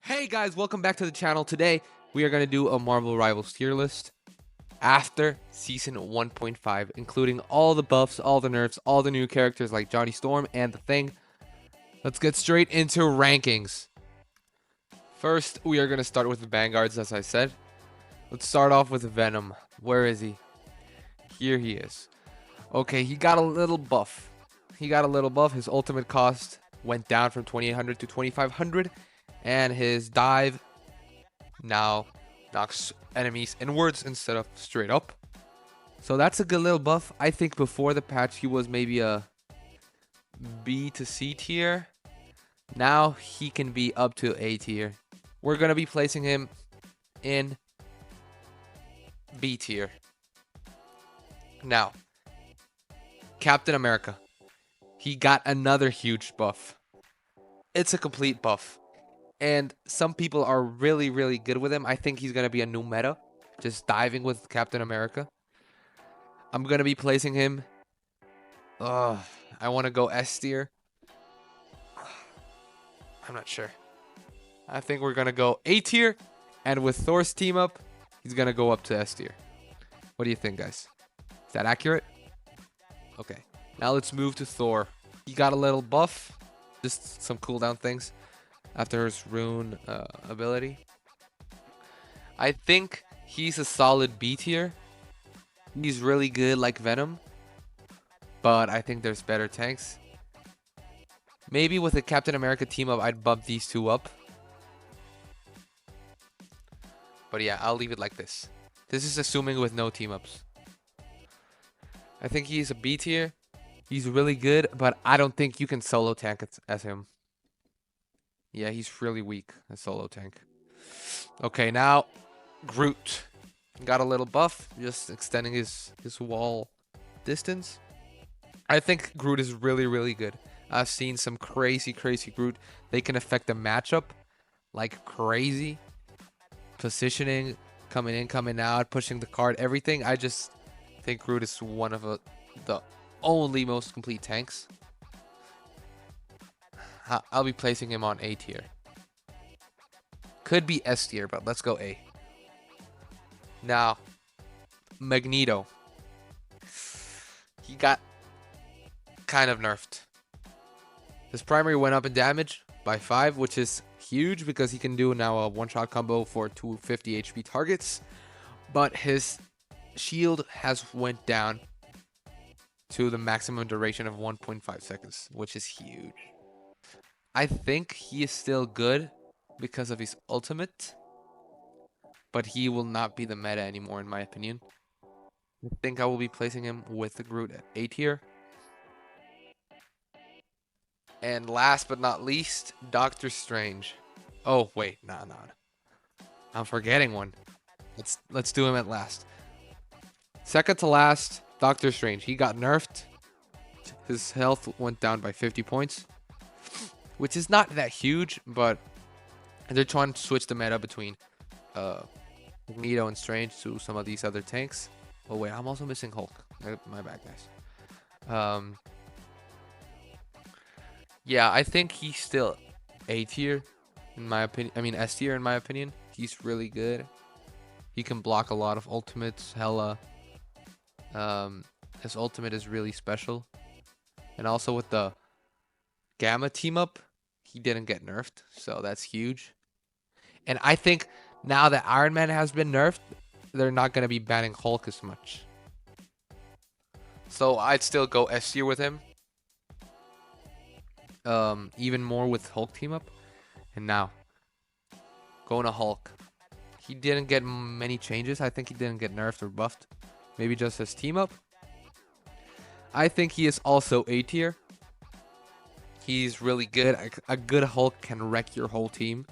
Hey guys, welcome back to the channel. Today we are going to do a Marvel Rivals tier list after season 1.5, including all the buffs, all the nerfs, all the new characters like Johnny Storm and the Thing. Let's get straight into rankings. First, we are going to start with the Vanguards, as I said. Let's start off with Venom. Where is he? Here he is. Okay, he got a little buff. His ultimate cost went down from 2800 to 2500. And his dive now knocks enemies inwards instead of straight up. So that's a good little buff. I think before the patch he was maybe a B to C tier. Now he can be up to A tier. We're going to be placing him in B tier. Now, Captain America. He got another huge buff. It's a complete buff. And some people are really, really good with him. I think he's going to be a new meta. Just diving with Captain America. I'm going to be placing him. I want to go S tier. I'm not sure. I think we're going to go A tier. And with Thor's team up, he's going to go up to S tier. What do you think, guys? Is that accurate? Okay. Now let's move to Thor. He got a little buff. Just some cooldown things after his rune ability. I think he's a solid B tier. He's really good like Venom, but I think there's better tanks. Maybe with a Captain America team up, I'd bump these two up. But yeah, I'll leave it like this. This is assuming with no team ups. I think he's a B tier. He's really good, but I don't think you can solo tank it as him. Yeah, he's really weak, a solo tank. Okay, now Groot. Got a little buff, just extending his wall distance. I think Groot is really, really good. I've seen some crazy Groot. They can affect the matchup like crazy. Positioning, coming in, coming out, pushing the card, everything. I just think Groot is one of the only most complete tanks. I'll be placing him on A tier. Could be S tier, but let's go A. Now, Magneto. He got kind of nerfed. His primary went up in damage by 5, which is huge because he can do now a one-shot combo for 250 HP targets. But his shield has went down to the maximum duration of 1.5 seconds, which is huge. I think he is still good because of his ultimate, but he will not be the meta anymore in my opinion. I think I will be placing him with the Groot at A tier. And last but not least, Doctor Strange. Oh wait, nah. I'm forgetting one. Let's do him at last. Second to last, Doctor Strange. He got nerfed. His health went down by 50 points. Which is not that huge, but they're trying to switch the meta between Magneto and Strange to some of these other tanks. Oh wait, I'm also missing Hulk. My bad, guys. Yeah, I think he's still A tier in my opinion. I mean S tier in my opinion. He's really good. He can block a lot of ultimates. Hela. His ultimate is really special. And also with the Gamma team up, he didn't get nerfed, so that's huge. And I think now that Ironman has been nerfed, they're not going to be banning Hulk as much. So I'd still go S tier with him. Even more with Hulk team up. And now, going to Hulk. He didn't get many changes. I think he didn't get nerfed or buffed. Maybe just his team up. I think he is also A tier. He's really good. A good Hulk can wreck your whole team.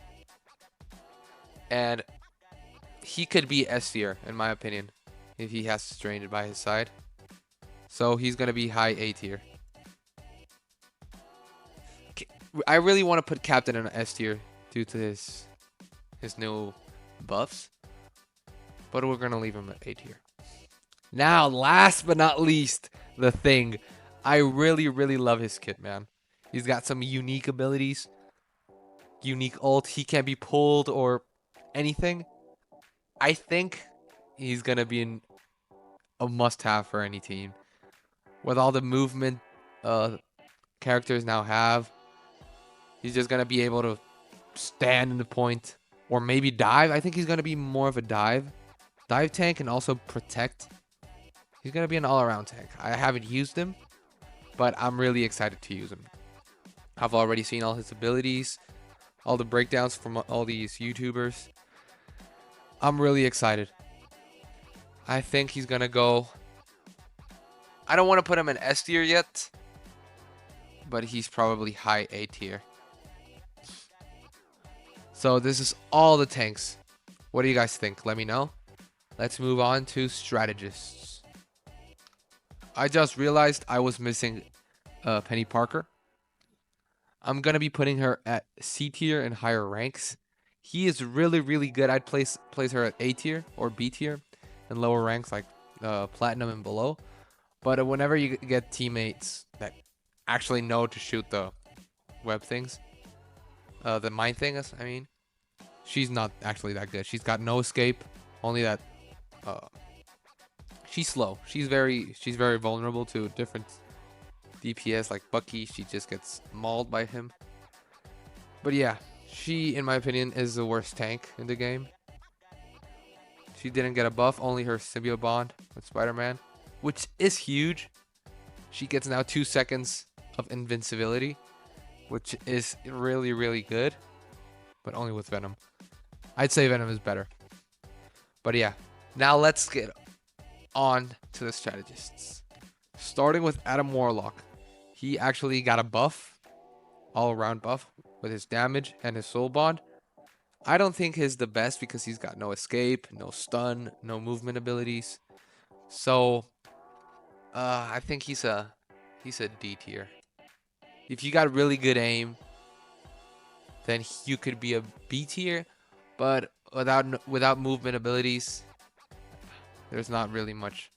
And he could be S tier, in my opinion, if he has Strange by his side. So he's going to be high A tier. I really want to put Captain in S tier due to his new buffs. But we're going to leave him at A tier. Now, last but not least, the Thing. I really, really love his kit, man. He's got some unique abilities. unique ult. He can't be pulled or anything. I think he's gonna be a must-have for any team. With all the movement characters now have, he's just gonna be able to stand in the point or maybe dive. I think he's gonna be more of a dive tank and also protect. He's gonna be an all-around tank. I haven't used him, but I'm really excited to use him. I've already seen all his abilities, all the breakdowns from all these YouTubers. I'm really excited. I think he's gonna go. I don't want to put him in S tier yet, but he's probably high A tier. So this is all the tanks. What do you guys think? Let me know. Let's move on to strategists. I just realized I was missing Penny Parker. I'm going to be putting her at C tier and higher ranks. He is really, really good. I'd place her at A tier or B tier and lower ranks like Platinum and below. But whenever you get teammates that actually know to shoot the web things, the mine things, I mean, she's not actually that good. She's got no escape, only that she's slow. She's very vulnerable to different DPS like Bucky. She just gets mauled by him. But yeah, she, in my opinion, is the worst tank in the game. She didn't get a buff, only her symbiote bond with Spiderman, which is huge. She gets now 2 seconds of invincibility, which is really, really good, but only with Venom. I'd say Venom is better. But yeah, now let's get on to the strategists. Starting with Adam Warlock. He actually got a buff, all-around buff, with his damage and his soul bond. I don't think he's the best because he's got no escape, no stun, no movement abilities. So, I think he's a D tier. If you got really good aim, then you could be a B tier, but without movement abilities, there's not really much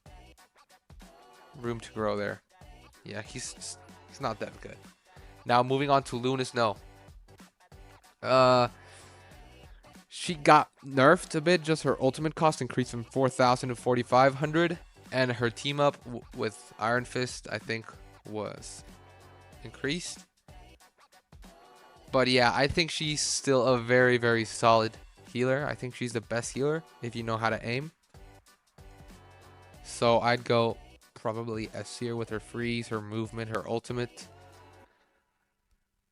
room to grow there. Yeah, he's not that good. Now moving on to Luna Snow. She got nerfed a bit. Just her ultimate cost increased from 4,000 to 4,500, and her team up with Iron Fist, I think, was increased. But yeah, I think she's still a very, very solid healer. I think she's the best healer if you know how to aim. So I'd go probably S tier with her freeze, her movement, her ultimate.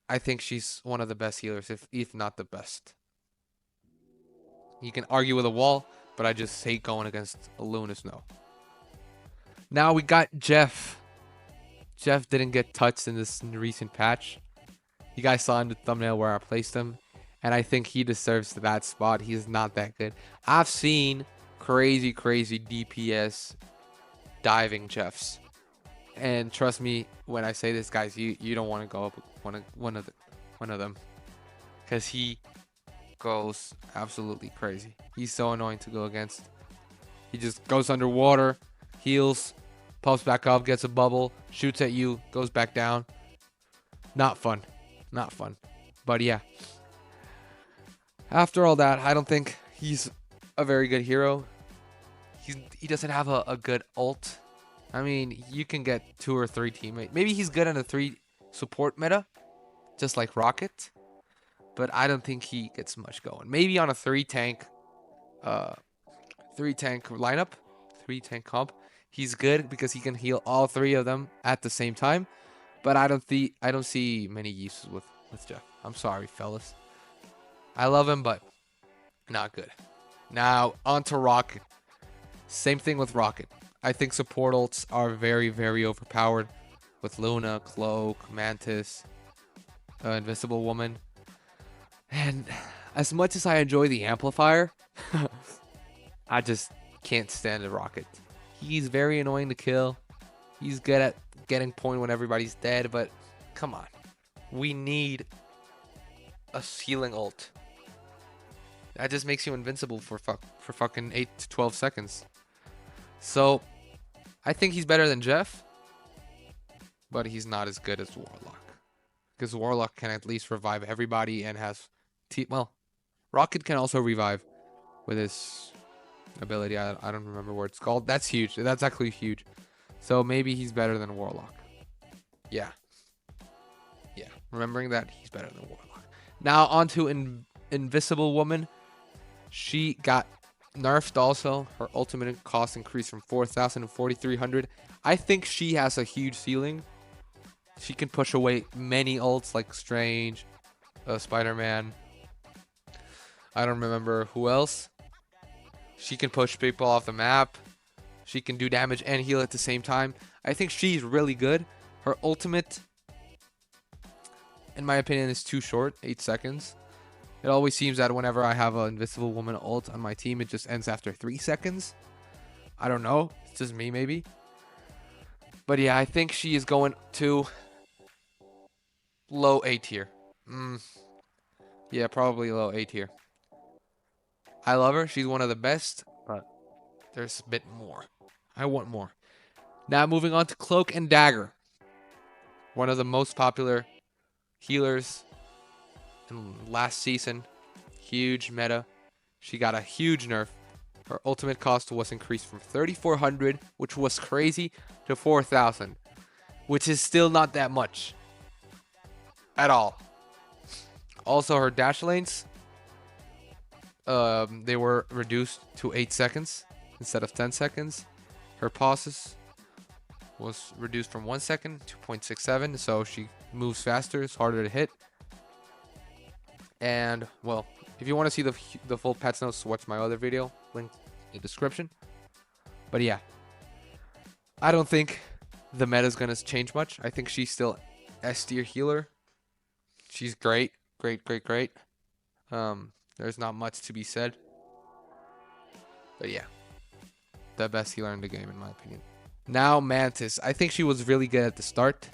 I think she's one of the best healers, if not the best. You can argue with a wall, but I just hate going against a Luna Snow. Now we got Jeff. Jeff didn't get touched in this recent patch. You guys saw in the thumbnail where I placed him, and I think he deserves that spot. He's not that good. I've seen crazy DPS diving Jeffs, and trust me when I say this, guys, you don't want to go up with one of them, because he goes absolutely crazy. He's so annoying to go against. He just goes underwater, heals, pops back up, gets a bubble, shoots at you, goes back down. Not fun. Not fun. But yeah, after all that, I don't think he's a very good hero. He doesn't have a good ult. I mean, you can get 2 or 3 teammates. Maybe he's good in a 3 support meta, just like Rocket. But I don't think he gets much going. Maybe on a 3 tank lineup, 3 tank comp, he's good because he can heal all 3 of them at the same time. But I don't see many uses with Jeff. I'm sorry, fellas. I love him, but not good. Now on to Rocket. Same thing with Rocket. I think support ults are very, very overpowered with Luna, Cloak, Mantis, Invisible Woman. And as much as I enjoy the amplifier, I just can't stand the Rocket. He's very annoying to kill. He's good at getting point when everybody's dead, but come on. We need a healing ult. That just makes you invincible for fucking 8 to 12 seconds. So, I think he's better than Jeff, but he's not as good as Warlock. Because Warlock can at least revive everybody and has Well, Rocket can also revive with his ability. I don't remember what it's called. That's huge. That's actually huge. So maybe he's better than Warlock. Yeah. Yeah. Remembering that, he's better than Warlock. Now on to Invisible Woman. She got nerfed also. Her ultimate cost increased from 4,000 to 4,300. I think she has a huge ceiling. She can push away many ults like Strange, Spiderman. I don't remember who else. She can push people off the map. She can do damage and heal at the same time. I think she's really good. Her ultimate, in my opinion, is too short, 8 seconds. It always seems that whenever I have an Invisible Woman ult on my team, it just ends after 3 seconds. I don't know. It's just me, maybe. But yeah, I think she is going to low A tier. Yeah, probably low A tier. I love her. She's one of the best, but there's a bit more. I want more. Now moving on to Cloak and Dagger. One of the most popular healers in last season. Huge meta. She got a huge nerf. Her ultimate cost was increased from 3,400, which was crazy, to 4,000, which is still not that much at all. Also, her dash lanes, they were reduced to 8 seconds instead of 10 seconds. Her pauses was reduced from 1 second to 0.67, so she moves faster. It's harder to hit. And, well, if you want to see the full patch notes, watch my other video, link in the description. But yeah, I don't think the meta is going to change much. I think she's still S tier healer. She's great. Great. There's not much to be said. But yeah, the best healer in the game, in my opinion. Now, Mantis. I think she was really good at the start.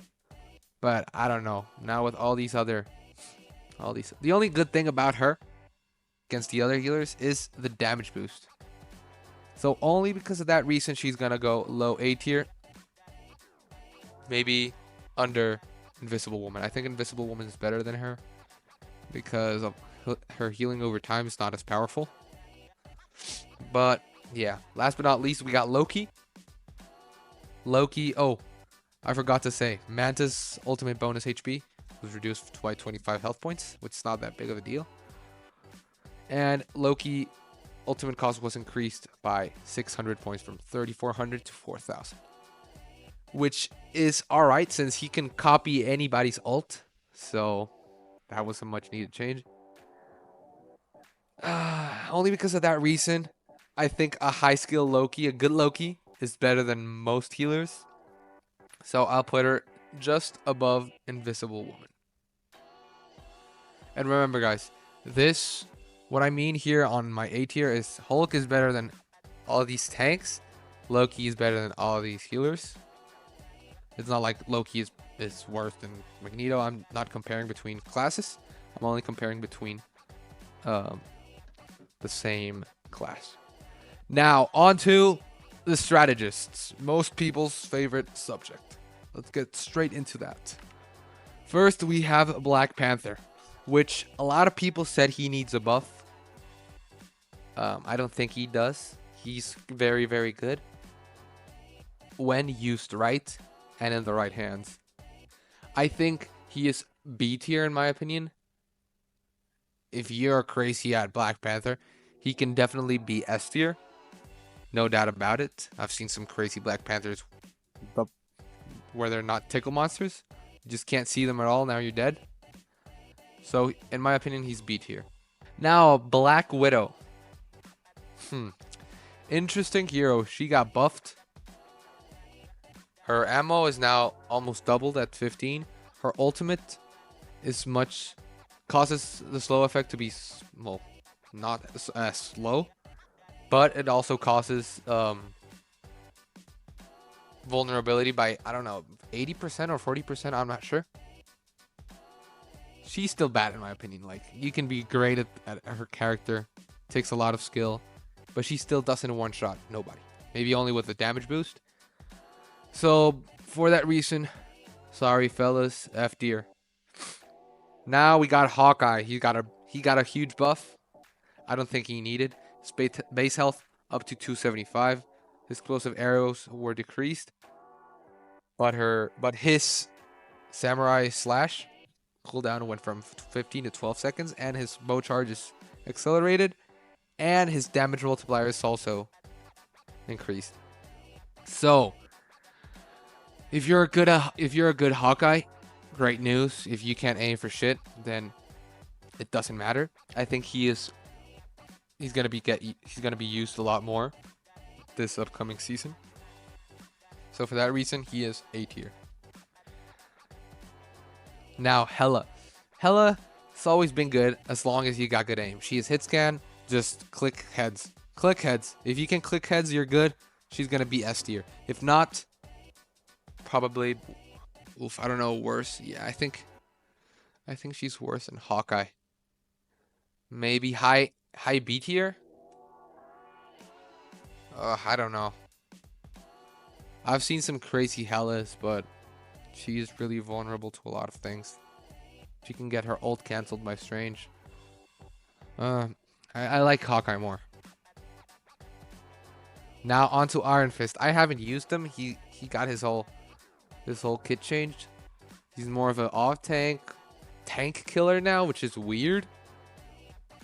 But I don't know. Now with all these... The only good thing about her against the other healers is the damage boost. So only because of that reason, she's going to go low A tier. Maybe under Invisible Woman. I think Invisible Woman is better than her because of her healing over time is not as powerful. But yeah, last but not least, we got Loki. Oh, I forgot to say, Mantis' ultimate bonus HP was reduced by 25 health points, which is not that big of a deal. And Loki ultimate cost was increased by 600 points from 3,400 to 4,000. Which is alright since he can copy anybody's ult. So that was a much needed change. Only because of that reason, I think a high skill Loki, a good Loki, is better than most healers. So I'll put her just above Invisible Woman. And remember guys, what I mean here on my A tier is Hulk is better than all these tanks. Loki is better than all these healers. It's not like Loki is worse than Magneto. I'm not comparing between classes. I'm only comparing between the same class. Now, on to the strategists. Most people's favorite subject. Let's get straight into that. First, we have Black Panther, which a lot of people said he needs a buff. I don't think he does. He's very, very good when used right and in the right hands. I think he is B tier in my opinion. If you're crazy at Black Panther, he can definitely be S tier. No doubt about it. I've seen some crazy Black Panthers where they're not tickle monsters. You just can't see them at all. Now you're dead. So, in my opinion, he's B tier. Now, Black Widow. Interesting hero. She got buffed. Her ammo is now almost doubled at 15. Her ultimate is causes the slow effect to be, well, not as slow. But it also causes vulnerability by, I don't know, 80% or 40%. I'm not sure. She's still bad in my opinion. Like, you can be great at her character. Takes a lot of skill. But she still doesn't one-shot nobody. Maybe only with the damage boost. So, for that reason, sorry fellas, F tier. Now we got Hawkeye. He got a huge buff. I don't think he needed. His base health up to 275. His explosive arrows were decreased, but his samurai slash cooldown went from 15 to 12 seconds, and his bow charge is accelerated, and his damage multiplier is also increased. So, if you're a good Hawkeye, great news. If you can't aim for shit, then it doesn't matter. I think he's gonna be used a lot more this upcoming season. So for that reason, he is A tier. Now Hela. Hela has always been good as long as you got good aim. She is hit scan, just click heads. Click heads. If you can click heads, you're good. She's gonna be S tier. If not, probably I don't know, worse. Yeah, I think she's worse than Hawkeye. Maybe high B tier? I don't know. I've seen some crazy Helas, but she is really vulnerable to a lot of things. She can get her ult cancelled by Strange. I like Hawkeye more. Now onto Iron Fist. I haven't used him. He got his whole kit changed. He's more of an off tank killer now, which is weird.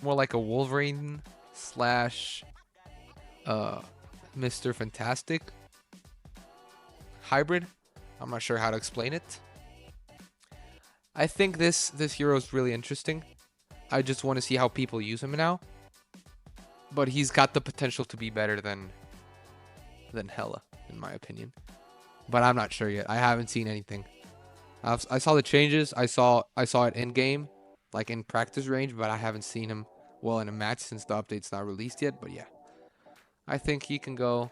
More like a Wolverine slash Mr. Fantastic hybrid. I'm not sure how to explain it. I think this hero is really interesting. I just want to see how people use him now. But he's got the potential to be better than Hela, in my opinion. But I'm not sure yet. I haven't seen anything. I saw the changes. I saw it in game, like in practice range, but I haven't seen him well in a match since the update's not released yet. But yeah, I think he can go.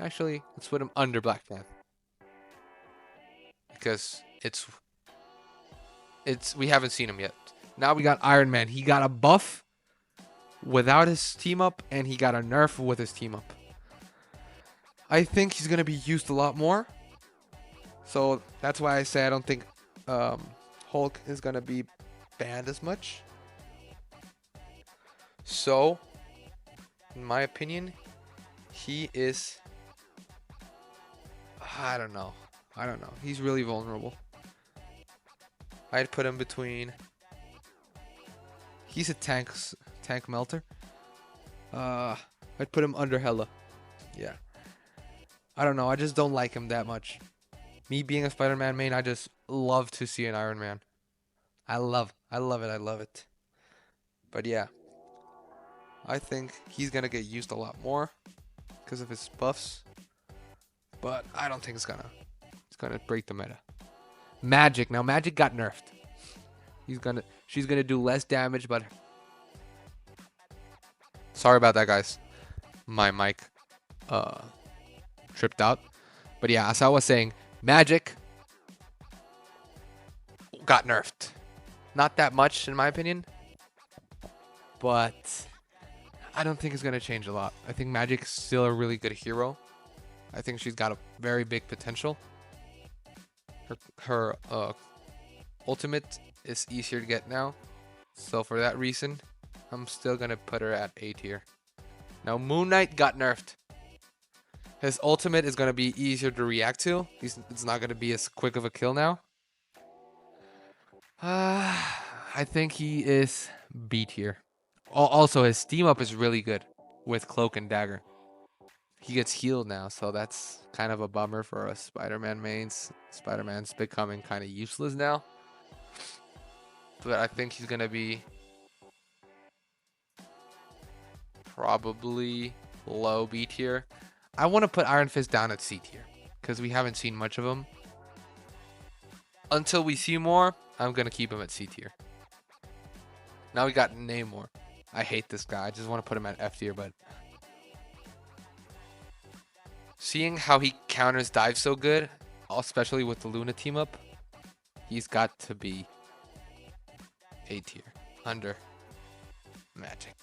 Actually, let's put him under Black Panther because we haven't seen him yet. Now we got Iron Man. He got a buff without his team up, and he got a nerf with his team up. I think he's gonna be used a lot more. So that's why I say I don't think Hulk is gonna be banned as much. So, in my opinion, he is. I don't know. He's really vulnerable. I'd put him between. He's a tank melter. I'd put him under Hela. Yeah. I don't know. I just don't like him that much. Me being a Spider-Man main, I just love to see an Iron Man. I love it. But yeah. I think he's gonna get used a lot more because of his buffs. But I don't think it's gonna break the meta. Magik. Now Magik got nerfed. She's gonna do less damage, but sorry about that, guys. My mic tripped out. But yeah, as I was saying, Magik got nerfed. Not that much in my opinion, but I don't think it's gonna change a lot. I think Magik's still a really good hero. I think she's got a very big potential. Her ultimate is easier to get now, so for that reason, I'm still gonna put her at A tier. Now Moon Knight got nerfed. His ultimate is gonna be easier to react to. It's not gonna be as quick of a kill now. I think he is B tier. Also, his team up is really good with Cloak and Dagger. He gets healed now, so that's kind of a bummer for us Spider-Man mains. Spider-Man's becoming kind of useless now. But I think he's going to be probably low B tier. I want to put Iron Fist down at C tier because we haven't seen much of him. Until we see more, I'm going to keep him at C tier. Now we got Namor. I hate this guy. I just want to put him at F tier, but seeing how he counters dive so good, especially with the Luna team up, he's got to be A tier under Magik.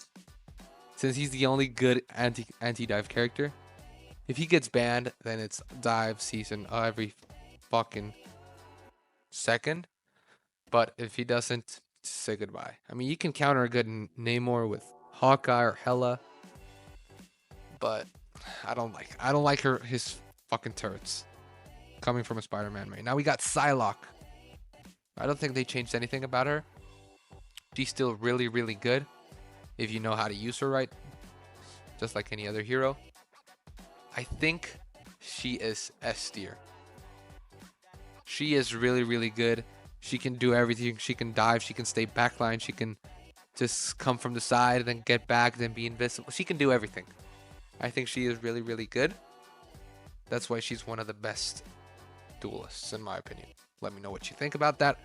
Since he's the only good anti-dive character. If he gets banned, then it's dive season every fucking second. But if he doesn't, say goodbye. I mean, you can counter a good Namor with Hawkeye or Hela, but I don't like his fucking turrets coming from a Spider-Man main. Now we got Psylocke. I don't think they changed anything about her. She's still really, really good if you know how to use her right, just like any other hero. I think she is S tier. She is really, really good. She can do everything. She can dive. She can stay backline. She can just come from the side and then get back, then be invisible. She can do everything. I think she is really, really good. That's why she's one of the best duelists, in my opinion. Let me know what you think about that.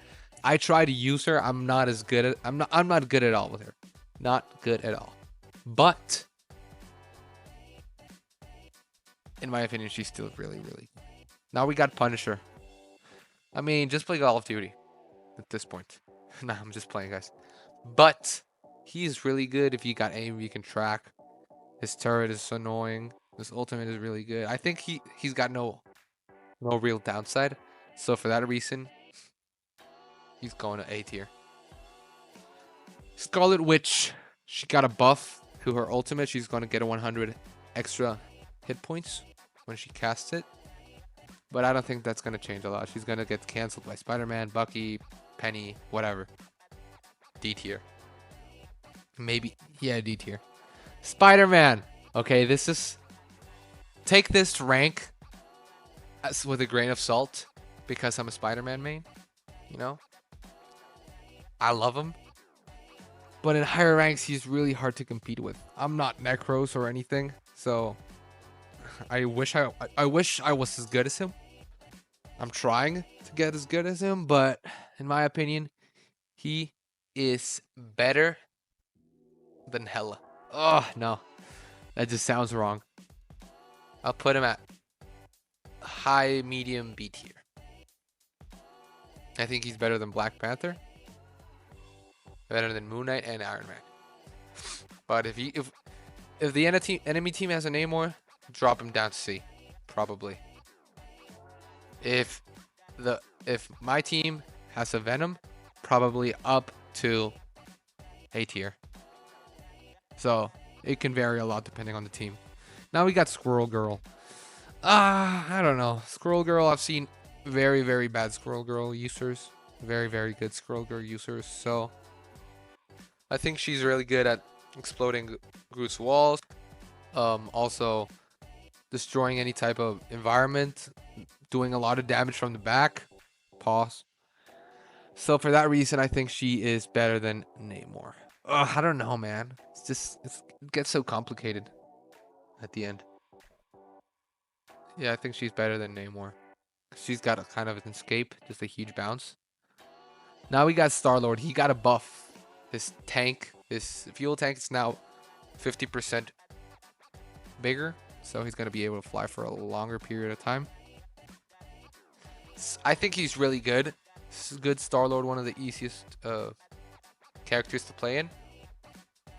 I try to use her. I'm not as good at. I'm not good at all with her. Not good at all. But in my opinion, she's still really, really. Now we got Punisher. I mean, just play Call of Duty at this point. Nah, I'm just playing, guys. But he's really good if you got aim, you can track. His turret is annoying. His ultimate is really good. I think he's got no real downside. So for that reason, he's going to A tier. Scarlet Witch. She got a buff to her ultimate. She's going to get a 100 extra hit points when she casts it. But I don't think that's going to change a lot. She's going to get canceled by Spider-Man, Bucky, Penny, whatever. D tier. Maybe. Yeah, D tier. Spider-Man. Okay, this is... Take this rank as with a grain of salt because I'm a Spider-Man main. You know? I love him. But in higher ranks, he's really hard to compete with. I'm not Necros or anything, so... I wish I was as good as him. I'm trying to get as good as him, but in my opinion, he is better than Hela. Oh, no. That just sounds wrong. I'll put him at high, medium, B tier. I think he's better than Black Panther. Better than Moon Knight and Iron Man. But if the enemy team has a Namor, drop him down to C, probably. If my team has a Venom, probably up to A tier. So it can vary a lot depending on the team. Now we got Squirrel Girl. I don't know. Squirrel Girl, I've seen very, very bad Squirrel Girl users. Very, very good Squirrel Girl users. So I think she's really good at exploding Groot's walls. Also destroying any type of environment, doing a lot of damage from the back. Pause. So for that reason, I think she is better than Namor. I don't know, man. It gets so complicated at the end. Yeah, I think she's better than Namor. She's got a kind of an escape, just a huge bounce. Now we got Star-Lord. He got a buff. His tank, his fuel tank is now 50% bigger. So he's going to be able to fly for a longer period of time. I think he's really good. This is good Star-Lord, one of the easiest characters to play in.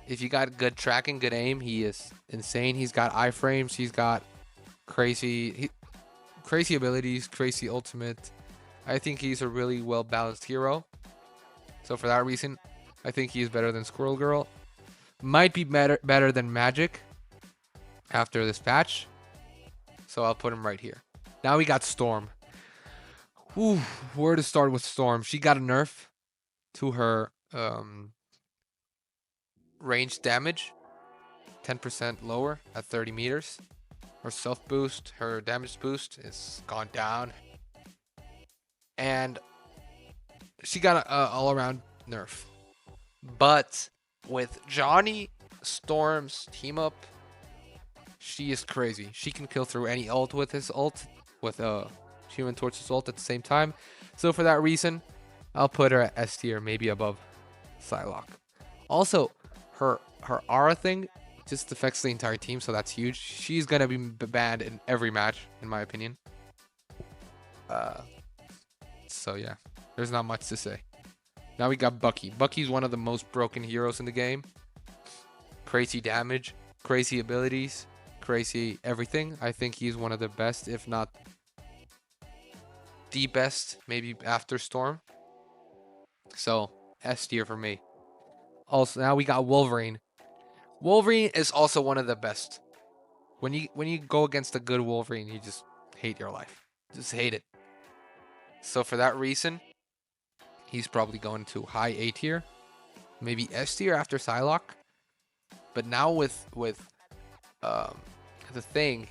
If you got good tracking, good aim, he is insane. He's got iframes. He's got crazy abilities, crazy ultimate. I think he's a really well-balanced hero. So for that reason, I think he's better than Squirrel Girl. Might be better than Magik after this patch. So I'll put him right here. Now we got Storm. Whew, where to start with Storm? She got a nerf to her range damage. 10% lower at 30 meters. Her self boost, her damage boost is gone down. And she got a all-around nerf. But with Johnny Storm's team up, she is crazy. She can kill through any ult with his ult, with Human Torch's ult at the same time. So for that reason, I'll put her at S tier, maybe above Psylocke. Also, her aura thing just affects the entire team, so that's huge. She's gonna be banned in every match, in my opinion. So yeah, there's not much to say. Now we got Bucky. Bucky's one of the most broken heroes in the game. Crazy damage, crazy abilities, crazy everything. I think he's one of the best, if not the best, maybe after Storm. So S tier for me. Also, now we got Wolverine. Wolverine is also one of the best. When you go against a good Wolverine, you just hate your life. Just hate it. So for that reason, he's probably going to high A tier, maybe S tier after Psylocke. But now with the thing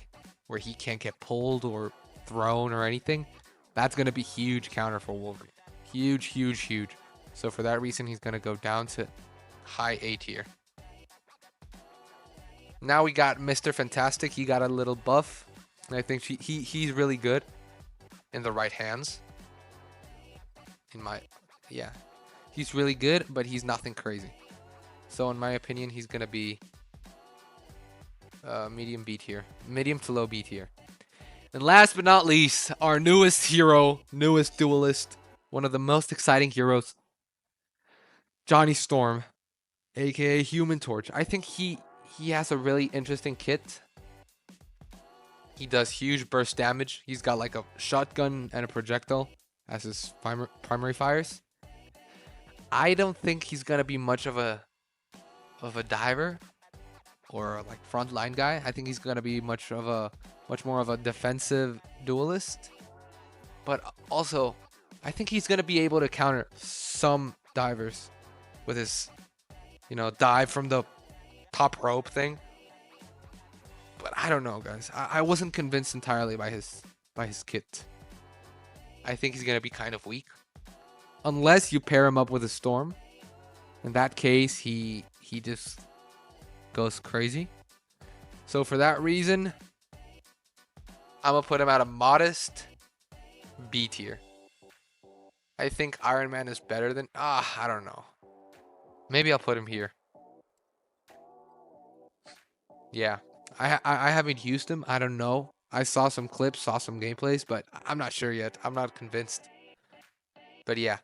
where he can't get pulled or thrown or anything, that's gonna be huge counter for Wolverine. Huge, huge, huge. So for that reason, he's gonna go down to high A tier. Now we got Mr. Fantastic. He got a little buff. And I think he's really good in the right hands. Yeah. He's really good, but he's nothing crazy. So in my opinion, he's going to be medium B tier. Medium to low B tier. And last but not least, our newest hero, newest duelist, one of the most exciting heroes, Johnny Storm, aka Human Torch. I think he has a really interesting kit. He does huge burst damage. He's got like a shotgun and a projectile as his primary fires. I don't think he's gonna be much of a diver or like frontline guy. I think he's gonna be much more of a defensive duelist. But also, I think he's gonna be able to counter some divers with his, dive from the top rope thing. But I don't know, guys. I wasn't convinced entirely by his kit. I think he's gonna be kind of weak, unless you pair him up with a storm. In that case, he just goes crazy. So for that reason, I'm gonna put him at a modest B tier. I think Iron Man is better than I don't know. Maybe I'll put him here. Yeah. I haven't used him. I don't know. I saw some clips, saw some gameplays, but I'm not sure yet. I'm not convinced. But yeah.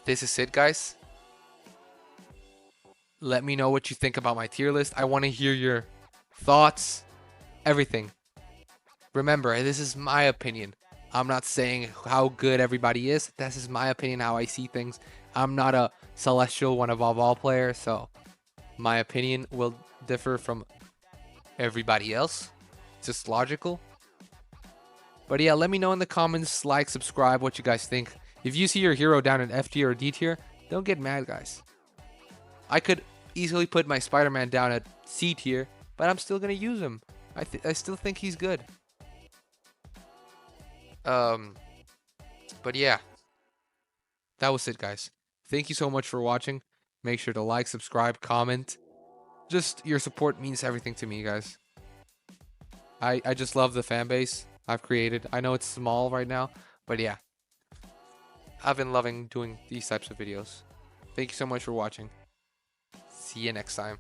This is it, guys. Let me know what you think about my tier list. I want to hear your thoughts, everything. Remember, this is my opinion. I'm not saying how good everybody is. This is my opinion, how I see things. I'm not a celestial one above all player, so my opinion will differ from everybody else. It's just logical. But yeah, let me know in the comments, like, subscribe, what you guys think. If you see your hero down in F tier or D tier, don't get mad, guys. I could easily put my Spiderman down at C tier, but I'm still gonna use him. I still think he's good. But yeah, that was it, guys. Thank you so much for watching. Make sure to like, subscribe, comment. Just your support means everything to me, guys. I just love the fan base I've created. I know it's small right now, but yeah, I've been loving doing these types of videos. Thank you so much for watching. See you next time.